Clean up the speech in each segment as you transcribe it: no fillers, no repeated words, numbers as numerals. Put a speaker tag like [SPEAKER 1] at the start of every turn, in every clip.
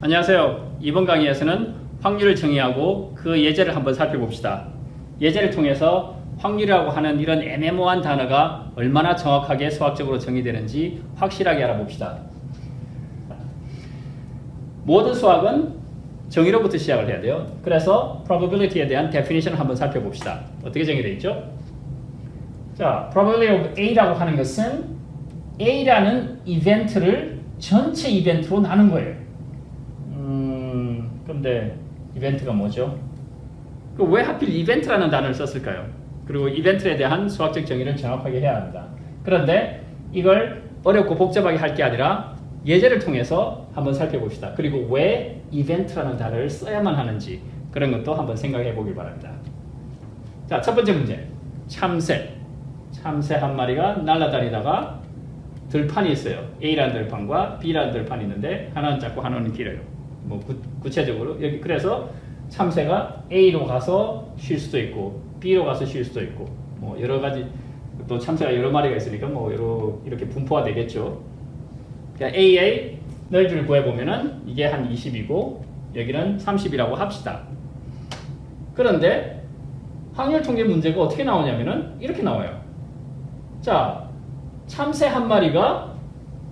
[SPEAKER 1] 안녕하세요. 이번 강의에서는 확률을 정의하고 그 예제를 한번 살펴봅시다. 예제를 통해서 확률이라고 하는 이런 애매모호한 단어가 얼마나 정확하게 수학적으로 정의되는지 확실하게 알아봅시다. 모든 수학은 정의로부터 시작을 해야 돼요. 그래서 probability에 대한 definition을 한번 살펴봅시다. 어떻게 정의되어 있죠? 자, probability of A라고 하는 것은 A라는 이벤트를 전체 이벤트로 나눈 거예요. 근데 이벤트가 뭐죠? 왜 하필 이벤트라는 단어를 썼을까요? 그리고 이벤트에 대한 수학적 정의를 정확하게 해야 합니다. 그런데 이걸 어렵고 복잡하게 할 게 아니라 예제를 통해서 한번 살펴봅시다. 그리고 왜 이벤트라는 단어를 써야만 하는지 그런 것도 한번 생각해 보길 바랍니다. 자, 첫 번째 문제. 참새 한 마리가 날아다니다가 들판이 있어요. A라는 들판과 B라는 들판이 있는데 하나는 작고 하나는 길어요. 뭐 구체적으로 여기 그래서 참새가 A로 가서 쉴 수도 있고 B로 가서 쉴 수도 있고 뭐 여러 가지 또 참새가 여러 마리가 있으니까 뭐 이렇게 분포가 되겠죠. 그러니까 A의 넓이를 구해 보면은 이게 한 20이고 여기는 30이라고 합시다. 그런데 확률 통계 문제가 어떻게 나오냐면은 이렇게 나와요. 자, 참새 한 마리가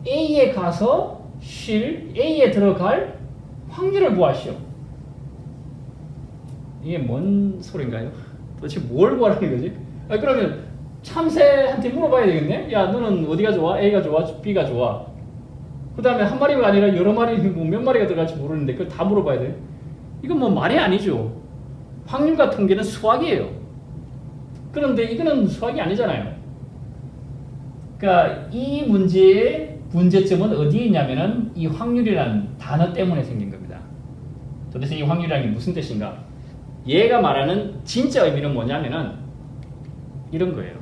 [SPEAKER 1] A에 가서 A에 들어갈 확률을 구하시오. 이게 뭔 소린가요? 도대체 뭘 구하라는 거지? 그러면 참새한테 물어봐야 되겠네? 야, 너는 어디가 좋아? A가 좋아? B가 좋아? 그 다음에 한 마리가 아니라 여러 마리, 몇 마리가 들어갈지 모르는데 그걸 다 물어봐야 돼? 이건 뭐 말이 아니죠. 확률과 통계는 수학이에요. 그런데 이거는 수학이 아니잖아요. 그러니까 이 문제의 문제점은 어디에 있냐면은 이 확률이라는 단어 때문에 생긴 겁니다. 도대체 이 확률이라는 게 무슨 뜻인가? 얘가 말하는 진짜 의미는 뭐냐면은 이런 거예요.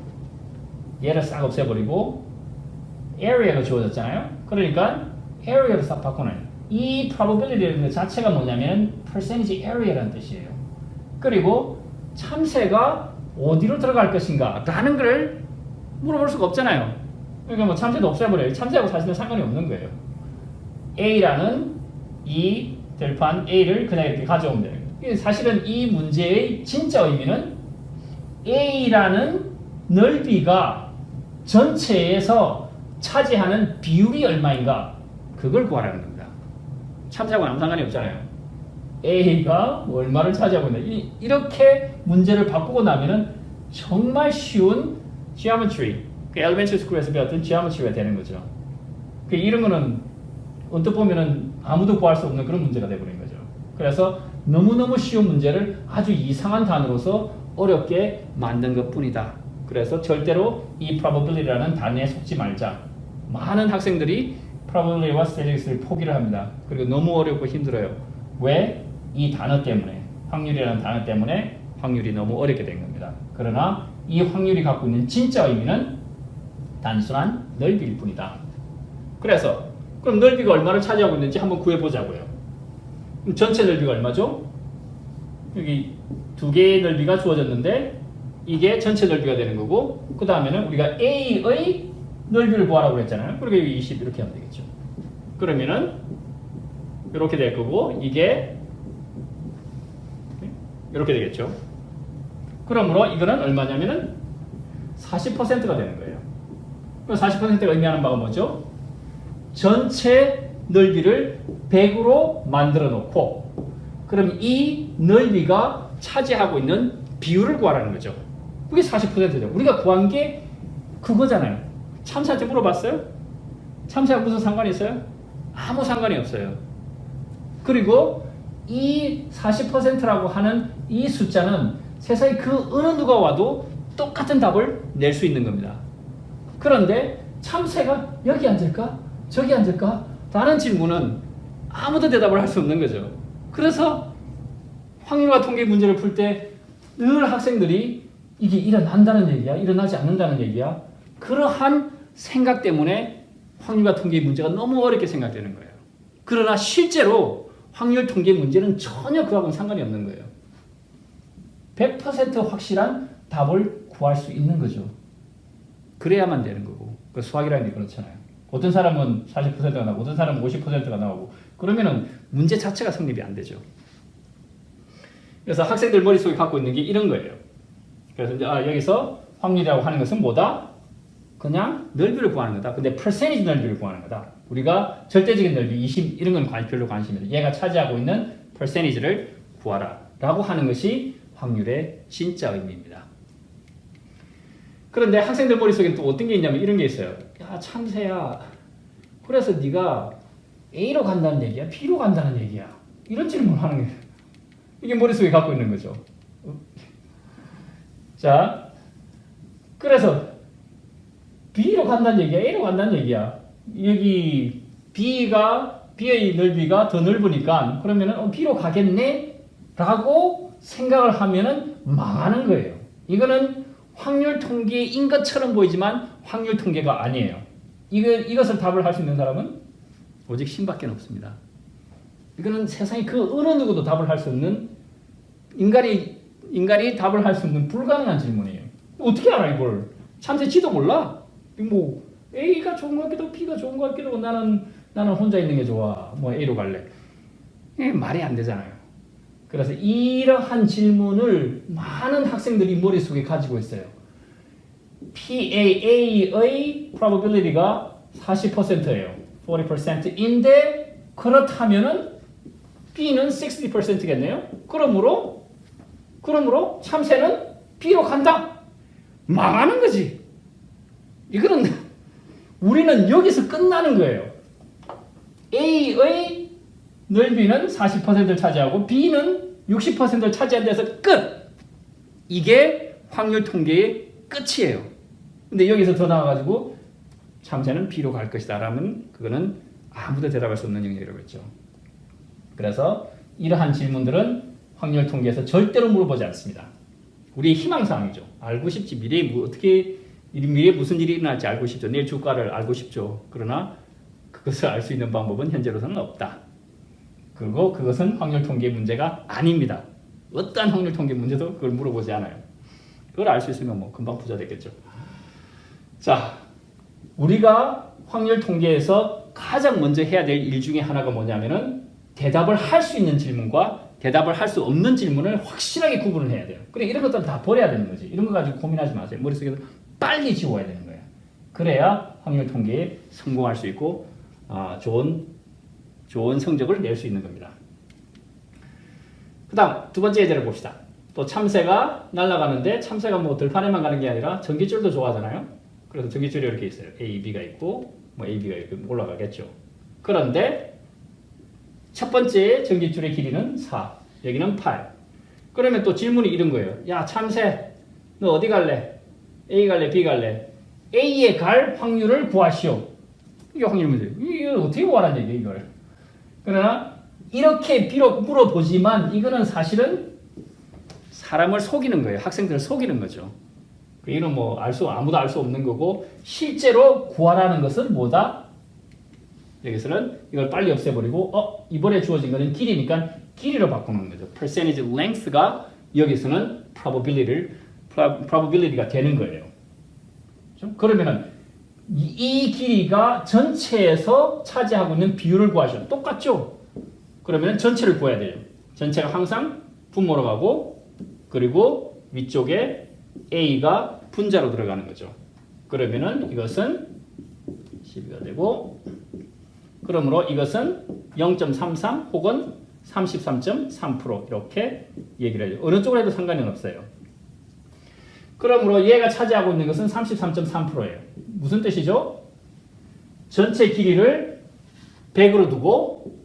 [SPEAKER 1] 얘를 싹 없애버리고 area가 주어졌잖아요. 그러니까 area를 싹 바꾸는 이 probability라는 것 자체가 뭐냐면 percentage area라는 뜻이에요. 그리고 참새가 어디로 들어갈 것인가 라는 걸 물어볼 수가 없잖아요. 그러니까 뭐 참새도 없애버려요. 참새하고 사실은 상관이 없는 거예요. A라는 이 들판 A를 그냥 이렇게 가져오면 돼요. 사실은 이 문제의 진짜 의미는 A라는 넓이가 전체에서 차지하는 비율이 얼마인가 그걸 구하라는 겁니다. 참새하고는 아무 상관이 없잖아요. A가 얼마를 차지하고 있나 이렇게 문제를 바꾸고 나면은 정말 쉬운 geometry 엘리멘터리 스쿨에서 배웠던 geometry가 되는 거죠. 이런 거는 언뜻 보면은 아무도 구할 수 없는 그런 문제가 되어버린 거죠. 그래서 너무너무 쉬운 문제를 아주 이상한 단어로서 어렵게 만든 것 뿐이다. 그래서 절대로 이 probability라는 단어에 속지 말자. 많은 학생들이 probability와 statistics를 포기를 합니다. 그리고 너무 어렵고 힘들어요. 왜? 이 단어 때문에, 확률이라는 단어 때문에 확률이 너무 어렵게 된 겁니다. 그러나 이 확률이 갖고 있는 진짜 의미는 단순한 넓이일 뿐이다. 그래서 그럼 넓이가 얼마를 차지하고 있는지 한번 구해보자고요. 그럼 전체 넓이가 얼마죠? 여기 두 개의 넓이가 주어졌는데 이게 전체 넓이가 되는 거고 그 다음에는 우리가 A의 넓이를 구하라고 했잖아요. 그러니까 여기 20 이렇게 하면 되겠죠. 그러면은 이렇게 될 거고 이게 이렇게 되겠죠. 그러므로 이거는 얼마냐면은 40%가 되는 거예요. 40%가 의미하는 바가 뭐죠? 전체 넓이를 100으로 만들어 놓고 그럼 이 넓이가 차지하고 있는 비율을 구하라는 거죠. 그게 40%죠. 우리가 구한 게 그거잖아요. 참새한테 물어봤어요? 참새하고 무슨 상관이 있어요? 아무 상관이 없어요. 그리고 이 40%라고 하는 이 숫자는 세상에 그 어느 누가 와도 똑같은 답을 낼 수 있는 겁니다. 그런데 참새가 여기 앉을까? 저기 앉을까? 라는 질문은 아무도 대답을 할 수 없는 거죠. 그래서 확률과 통계 문제를 풀 때 늘 학생들이 이게 일어난다는 얘기야? 일어나지 않는다는 얘기야? 그러한 생각 때문에 확률과 통계 문제가 너무 어렵게 생각되는 거예요. 그러나 실제로 확률 통계 문제는 전혀 그하고는 상관이 없는 거예요. 100% 확실한 답을 구할 수 있는 거죠. 그래야만 되는 거고. 수학이라는 게 그렇잖아요. 어떤 사람은 40%가 나오고 어떤 사람은 50%가 나오고 그러면은 문제 자체가 성립이 안 되죠. 그래서 학생들 머릿속에 갖고 있는 게 이런 거예요. 그래서 이제 여기서 확률이라고 하는 것은 뭐다? 그냥 넓이를 구하는 거다. 근데 percentage 넓이를 구하는 거다. 우리가 절대적인 넓이 20 이런 건 별로 관심이 없어요. 얘가 차지하고 있는 percentage를 구하라 라고 하는 것이 확률의 진짜 의미입니다. 그런데 학생들 머릿속에 또 어떤 게 있냐면 이런 게 있어요. 야 참새야, 그래서 네가 A로 간다는 얘기야? B로 간다는 얘기야? 이런 질문을 하는 거예요. 이게 머릿속에 갖고 있는 거죠. 자, 그래서 B로 간다는 얘기야? A로 간다는 얘기야? 여기 B의 넓이가 더 넓으니까 그러면은 B로 가겠네? 라고 생각을 하면은 망하는 거예요. 이거는 확률 통계인 것처럼 보이지만 확률 통계가 아니에요. 이것을 답을 할 수 있는 사람은 오직 신밖에 없습니다. 이거는 세상에 그 어느 누구도 답을 할 수 없는 인간이 답을 할 수 없는 불가능한 질문이에요. 어떻게 알아 이걸? 참새 지도 몰라. 뭐 A가 좋은 것 같기도 하고 B가 좋은 것 같기도 하고 나는 혼자 있는 게 좋아. 뭐 A로 갈래. 말이 안 되잖아요. 그래서 이러한 질문을 많은 학생들이 머릿속에 가지고 있어요. PAA의 probability가 40%예요. 40%인데 그렇다면은 B는 60%겠네요. 그러므로 참새는 B로 간다. 망하는 거지. 이거는 우리는 여기서 끝나는 거예요. A의 넓이는 40%를 차지하고 B는 60%를 차지한 데서 끝! 이게 확률 통계의 끝이에요. 근데 여기서 더 나와가지고 참새는 B로 갈 것이다 라면 그거는 아무도 대답할 수 없는 영역이라고 했죠. 그래서 이러한 질문들은 확률 통계에서 절대로 물어보지 않습니다. 우리의 희망사항이죠. 알고 싶지. 미래에 무슨 일이 일어날지 알고 싶죠. 내일 주가를 알고 싶죠. 그러나 그것을 알 수 있는 방법은 현재로서는 없다. 그리고 그것은 확률 통계 문제가 아닙니다. 어떠한 확률 통계 문제도 그걸 물어보지 않아요. 그걸 알 수 있으면 뭐 금방 부자 되겠죠. 자, 우리가 확률 통계에서 가장 먼저 해야 될 일 중에 하나가 뭐냐면은 대답을 할 수 있는 질문과 대답을 할 수 없는 질문을 확실하게 구분을 해야 돼요. 그래 이런 것들은 다 버려야 되는 거지. 이런 거 가지고 고민하지 마세요. 머릿속에서 빨리 지워야 되는 거예요. 그래야 확률 통계에 성공할 수 있고 좋은 성적을 낼 수 있는 겁니다. 그 다음 두 번째 예제를 봅시다. 또 참새가 날아가는데 참새가 뭐 들판에만 가는 게 아니라 전깃줄도 좋아하잖아요. 그래서 전깃줄이 이렇게 있어요. A, B가 있고 뭐 A, B가 이렇게 올라가겠죠. 그런데 첫 번째 전깃줄의 길이는 4, 여기는 8. 그러면 또 질문이 이런 거예요. 야 참새, 너 어디 갈래? A 갈래? B 갈래? A에 갈 확률을 구하시오. 이게 확률 문제예요. 이거 어떻게 구하라는 얘기예요, 이걸. 그러나 이렇게 비록 물어보지만 이거는 사실은 사람을 속이는 거예요. 학생들을 속이는 거죠. 이건 뭐 아무도 알 수 없는 거고 실제로 구하라는 것은 뭐다? 여기서는 이걸 빨리 없애버리고 이번에 주어진 거는 길이니까 길이로 바꾸는 거죠. percentage length가 여기서는 probability가 되는 거예요. 그러면은 이 길이가 전체에서 차지하고 있는 비율을 구하셔. 똑같죠? 그러면 전체를 구해야 돼요. 전체가 항상 분모로 가고 그리고 위쪽에 A가 분자로 들어가는 거죠. 그러면은 이것은 12가 되고 그러므로 이것은 0.33 혹은 33.3% 이렇게 얘기를 해요. 어느 쪽으로 해도 상관은 없어요. 그러므로 얘가 차지하고 있는 것은 33.3%예요. 무슨 뜻이죠? 전체 길이를 100으로 두고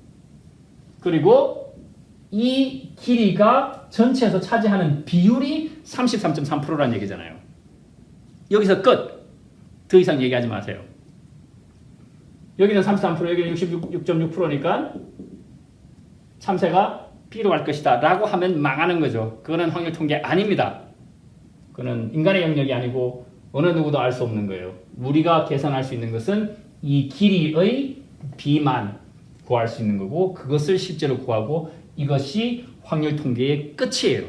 [SPEAKER 1] 그리고 이 길이가 전체에서 차지하는 비율이 33.3%라는 얘기잖아요. 여기서 끝! 더 이상 얘기하지 마세요. 여기는 33%, 여기는 66.6%니까 참새가 B로 갈 것이다 라고 하면 망하는 거죠. 그거는 확률 통계 아닙니다. 그거는 인간의 영역이 아니고 어느 누구도 알 수 없는 거예요. 우리가 계산할 수 있는 것은 이 길이의 B만 구할 수 있는 거고 그것을 실제로 구하고 이것이 확률 통계의 끝이에요.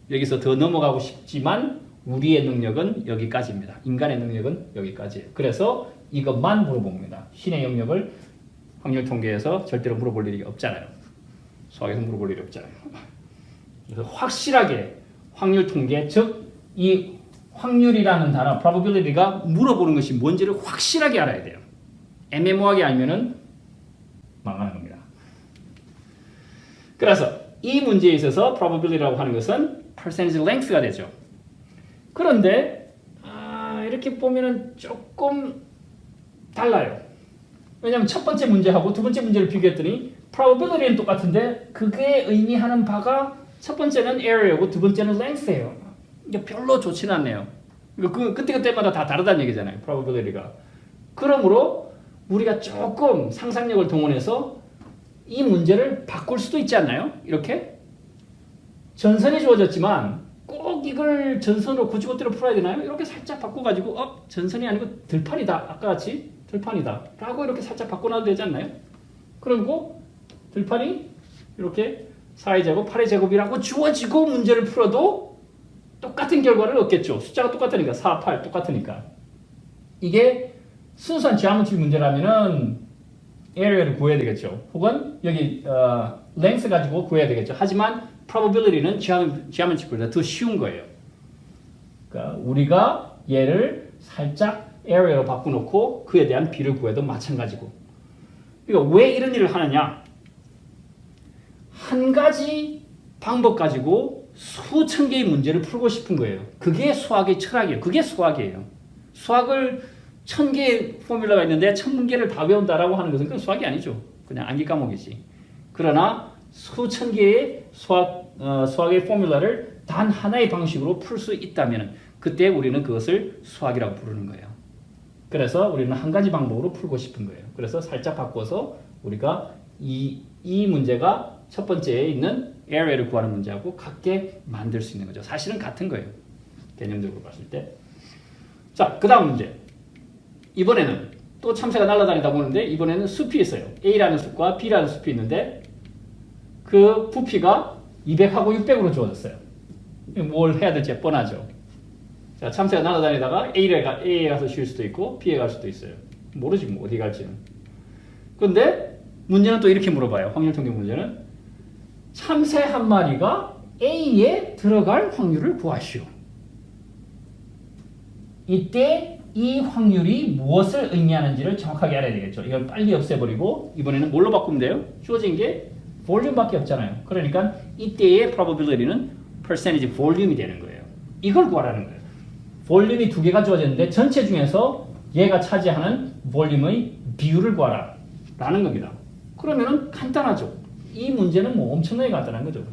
[SPEAKER 1] 여기서 더 넘어가고 싶지만 우리의 능력은 여기까지입니다. 인간의 능력은 여기까지예요. 그래서 이것만 물어봅니다. 신의 영역을 확률 통계에서 절대로 물어볼 일이 없잖아요. 수학에서 물어볼 일이 없잖아요. 그래서 확실하게 확률 통계, 즉 이 확률이라는 단어, probability가 물어보는 것이 뭔지를 확실하게 알아야 돼요. 애매모호하게 알면은 망하는 겁니다. 그래서 이 문제에 있어서 probability라고 하는 것은 percentage length가 되죠. 그런데 이렇게 보면은 조금 달라요. 왜냐하면 첫 번째 문제하고 두 번째 문제를 비교했더니 probability는 똑같은데 그게 의미하는 바가 첫 번째는 area고 두 번째는 length예요. 이게 별로 좋지는 않네요. 그때마다 다 다르다는 얘기잖아요. probability가. 그러므로 우리가 조금 상상력을 동원해서 이 문제를 바꿀 수도 있지 않나요? 이렇게 전선이 주어졌지만 꼭 이걸 전선으로 고지고대로 풀어야 되나요? 이렇게 살짝 바꿔가지고 전선이 아니고 들판이다. 아까 같이 들판이다. 라고 이렇게 살짝 바꿔놔도 되지 않나요? 그리고 들판이 이렇게 4의 제곱, 8의 제곱이라고 주어지고 문제를 풀어도 똑같은 결과를 얻겠죠. 숫자가 똑같으니까 4, 8 똑같으니까. 이게 순수한 지오메트리 문제라면은 area를 구해야 되겠죠. 혹은 여기 length 가지고 구해야 되겠죠. 하지만 probability는 geometric보다 더 쉬운 거예요. 그러니까 우리가 얘를 살짝 area로 바꿔놓고 그에 대한 비를 구해도 마찬가지고. 그러니까 왜 이런 일을 하느냐? 한 가지 방법 가지고 수천 개의 문제를 풀고 싶은 거예요. 그게 수학의 철학이에요. 그게 수학이에요. 수학을 1000개의 포뮬러가 있는데 1000개를 다 외운다라고 하는 것은 그건 수학이 아니죠. 그냥 암기 과목이지. 그러나 수천 개의 수학의 포뮬러를 단 하나의 방식으로 풀 수 있다면 그때 우리는 그것을 수학이라고 부르는 거예요. 그래서 우리는 한 가지 방법으로 풀고 싶은 거예요. 그래서 살짝 바꿔서 우리가 이 문제가 첫 번째에 있는 area를 구하는 문제하고 같게 만들 수 있는 거죠. 사실은 같은 거예요. 개념적으로 봤을 때. 자, 그 다음 문제. 이번에는 또 참새가 날아다니다 보는데 이번에는 숲이 있어요. A라는 숲과 B라는 숲이 있는데 그 부피가 200하고 600으로 주어졌어요. 뭘 해야 될지 뻔하죠. 자, 참새가 날아다니다가 A에 가서 쉴 수도 있고 B에 갈 수도 있어요. 모르지 뭐 어디 갈지는. 그런데 문제는 또 이렇게 물어봐요. 확률 통계 문제는 참새 한 마리가 A에 들어갈 확률을 구하시오. 이때 이 확률이 무엇을 의미하는지를 정확하게 알아야 되겠죠. 이걸 빨리 없애버리고 이번에는 뭘로 바꾸면 돼요? 주어진 게 볼륨밖에 없잖아요. 그러니까 이때의 probability는 percentage volume이 되는 거예요. 이걸 구하라는 거예요. 볼륨이 두 개가 주어졌는데 전체 중에서 얘가 차지하는 볼륨의 비율을 구하라 라는 겁니다. 그러면은 간단하죠. 이 문제는 뭐 엄청나게 간단한 거죠.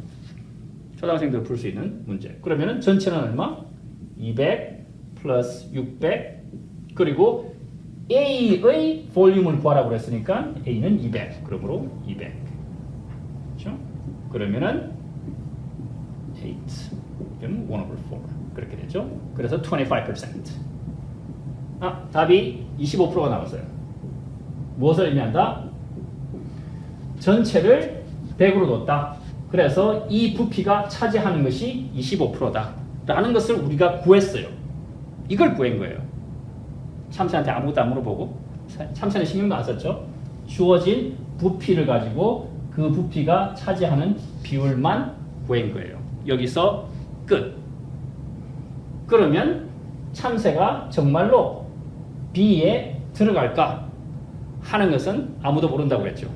[SPEAKER 1] 초등학생들 풀 수 있는 문제. 그러면은 전체는 얼마? 200 플러스 600 그리고 A의 볼륨을 구하라고 그랬으니까 A는 200. 그러므로 200. 그렇죠? 그러면은 8 그러면 1 over 4 그렇게 되죠. 그래서 25%. 답이 25%가 나왔어요. 무엇을 의미한다? 전체를 100으로 뒀다. 그래서 이 부피가 차지하는 것이 25%다. 라는 것을 우리가 구했어요. 이걸 구한 거예요. 참새한테 아무것도 안 물어보고 참새는 신경도 안 썼죠. 주어진 부피를 가지고 그 부피가 차지하는 비율만 구한 거예요. 여기서 끝. 그러면 참새가 정말로 B에 들어갈까 하는 것은 아무도 모른다고 했죠.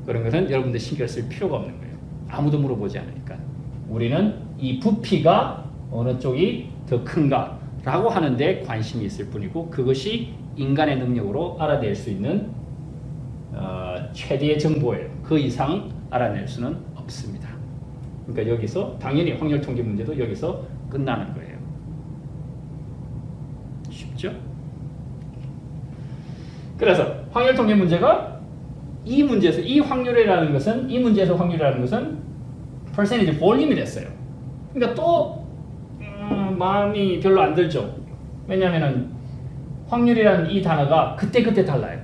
[SPEAKER 1] 그런 것은 여러분들 신경 쓸 필요가 없는 거예요. 아무도 물어보지 않으니까. 우리는 이 부피가 어느 쪽이 더 큰가 라고 하는데 관심이 있을 뿐이고 그것이 인간의 능력으로 알아낼 수 있는 최대의 정보예요. 그 이상 알아낼 수는 없습니다. 그러니까 여기서 당연히 확률 통계 문제도 여기서 끝나는 거예요. 쉽죠? 그래서 확률 통계 문제가 이 문제에서 이 확률이라는 것은 이 문제에서 확률이라는 것은 percentage volume이 됐어요. 그러니까 또 마음이 별로 안 들죠. 왜냐하면은 확률이라는 이 단어가 그때 달라요.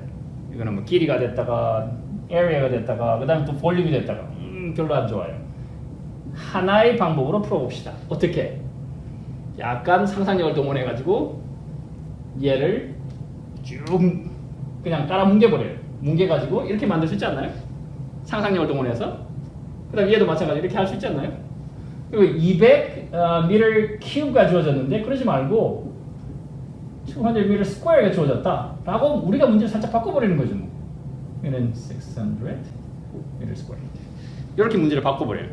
[SPEAKER 1] 이거는 뭐 길이가 됐다가 area가 됐다가 그다음에 또 볼륨이 됐다가 별로 안 좋아요. 하나의 방법으로 풀어봅시다. 어떻게? 약간 상상력을 동원해가지고 얘를 쭉 그냥 깔아 뭉개버려요. 뭉개가지고 이렇게 만들 수 있지 않나요? 상상력을 동원해서. 그 다음에 얘도 마찬가지로 이렇게 할 수 있지 않나요? 그리고 200m 큐브가 주어졌는데 그러지 말고 200m 스퀘어가 주어졌다 라고 우리가 문제를 살짝 바꿔버리는 거죠. 뭐. 얘는 600m 스퀘어 이렇게 문제를 바꿔버려요.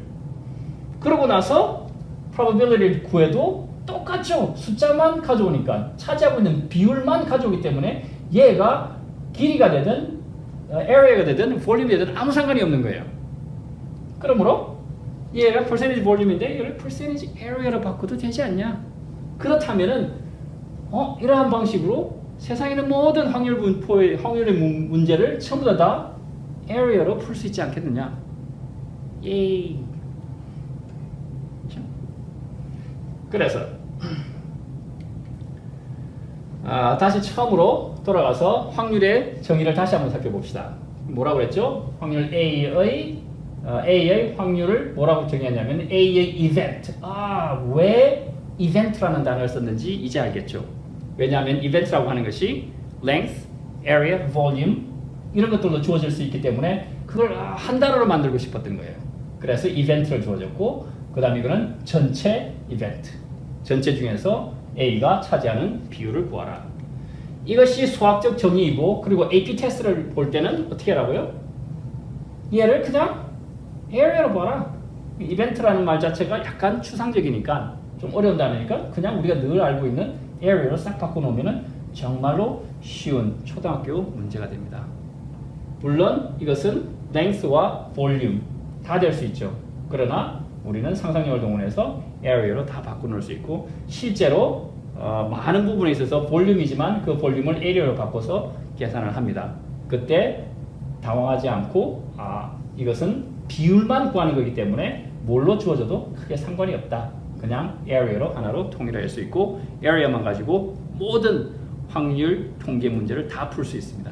[SPEAKER 1] 그러고 나서 probability를 구해도 똑같죠. 숫자만 가져오니까 차지하고 있는 비율만 가져오기 때문에 얘가 길이가 되든 area가 되든 볼륨이 되든 아무 상관이 없는 거예요. 그러므로 얘가 percentage 볼륨인데 이걸 percentage area로 바꿔도 되지 않냐? 그렇다면은 이러한 방식으로 세상에 있는 모든 확률 분포의 확률의 문제를 전부 다 area로 풀 수 있지 않겠느냐? 예이. 그래서 다시 처음으로 돌아가서 확률의 정의를 다시 한번 살펴봅시다. 뭐라고 그랬죠? 확률 A의 확률을 뭐라고 정의했냐면 A의 event. 왜 event라는 단어를 썼는지 이제 알겠죠? 왜냐하면 event라고 하는 것이 length, area, volume 이런 것들로 주어질 수 있기 때문에 그걸 한 단어로 만들고 싶었던 거예요. 그래서 event를 주어졌고 그 다음에 이거는 전체 event. 전체 중에서 A가 차지하는 비율을 구하라. 이것이 수학적 정의이고 그리고 AP 테스트를 볼 때는 어떻게 하라고요? 얘를 그냥 area로 봐라. 이벤트라는 말 자체가 약간 추상적이니까 좀 어려운 단어니까 그냥 우리가 늘 알고 있는 area로 싹 바꿔놓으면 정말로 쉬운 초등학교 문제가 됩니다. 물론 이것은 length와 volume 다 될 수 있죠. 그러나 우리는 상상력을 동원해서 area로 다 바꿔놓을 수 있고 실제로 많은 부분에 있어서 볼륨이지만 그 볼륨을 area로 바꿔서 계산을 합니다. 그때 당황하지 않고 이것은 비율만 구하는 거기 때문에 뭘로 주어져도 크게 상관이 없다. 그냥 area로 하나로 통일을 할 수 있고 area만 가지고 모든 확률 통계 문제를 다 풀 수 있습니다.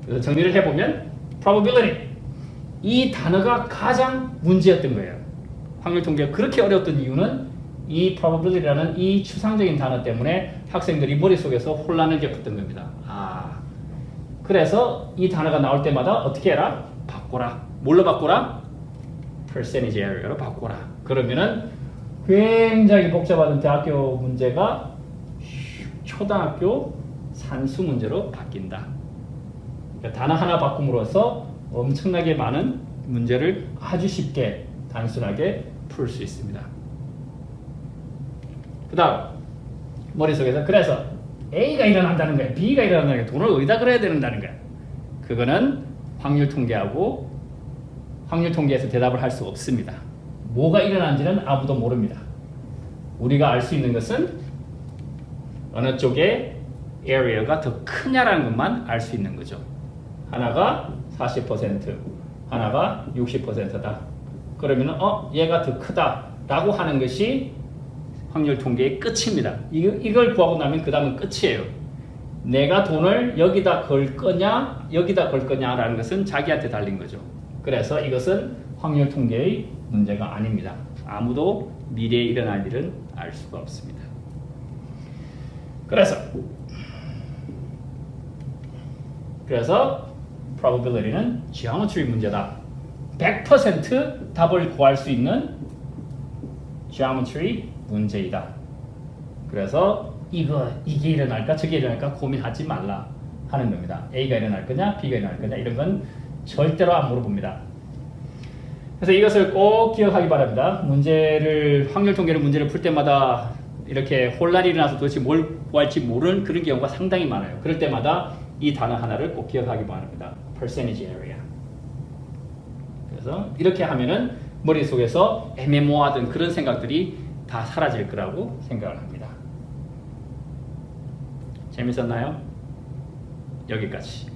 [SPEAKER 1] 그래서 정리를 해보면 probability 이 단어가 가장 문제였던 거예요. 확률 통계가 그렇게 어려웠던 이유는 이 probability라는 이 추상적인 단어 때문에 학생들이 머릿속에서 혼란을 겪었던 겁니다. 그래서 이 단어가 나올 때마다 어떻게 해라? 바꿔라. 뭘로 바꿔라? percentage area로 바꿔라. 그러면은 굉장히 복잡한 대학교 문제가 초등학교 산수 문제로 바뀐다. 그러니까 단어 하나 바꿈으로써 엄청나게 많은 문제를 아주 쉽게 단순하게 풀 수 있습니다. 그 다음 머릿속에서 그래서 A가 일어난다는 거야, B가 일어난다는 거야, 돈을 어디다 그려야 된다는 거야. 그거는 확률 통계하고 확률 통계에서 대답을 할 수 없습니다. 뭐가 일어난지는 아무도 모릅니다. 우리가 알 수 있는 것은 어느 쪽에 area가 더 크냐라는 것만 알 수 있는 거죠. 하나가 40%, 하나가 60%다. 그러면 얘가 더 크다라고 하는 것이 확률 통계의 끝입니다. 이걸 구하고 나면 그 다음은 끝이에요. 내가 돈을 여기다 걸 거냐, 여기다 걸 거냐라는 것은 자기한테 달린 거죠. 그래서 이것은 확률 통계의 문제가 아닙니다. 아무도 미래에 일어날 일은 알 수가 없습니다. 그래서 probability는 geometry 문제다. 100% 답을 구할 수 있는 geometry 문제이다. 그래서 이게 일어날까 저게 일어날까 고민하지 말라 하는 겁니다. A가 일어날 거냐 B가 일어날 거냐 이런 건 절대로 안 물어봅니다. 그래서 이것을 꼭 기억하기 바랍니다. 확률 통계를 문제를 풀 때마다 이렇게 혼란이 일어나서 도대체 뭘 구할지 모르는 그런 경우가 상당히 많아요. 그럴 때마다 이 단어 하나를 꼭 기억하기 바랍니다. percentage area. 그래서 이렇게 하면은 머릿속에서 애매모호하던 그런 생각들이 다 사라질 거라고 생각을 합니다. 재밌었나요? 여기까지.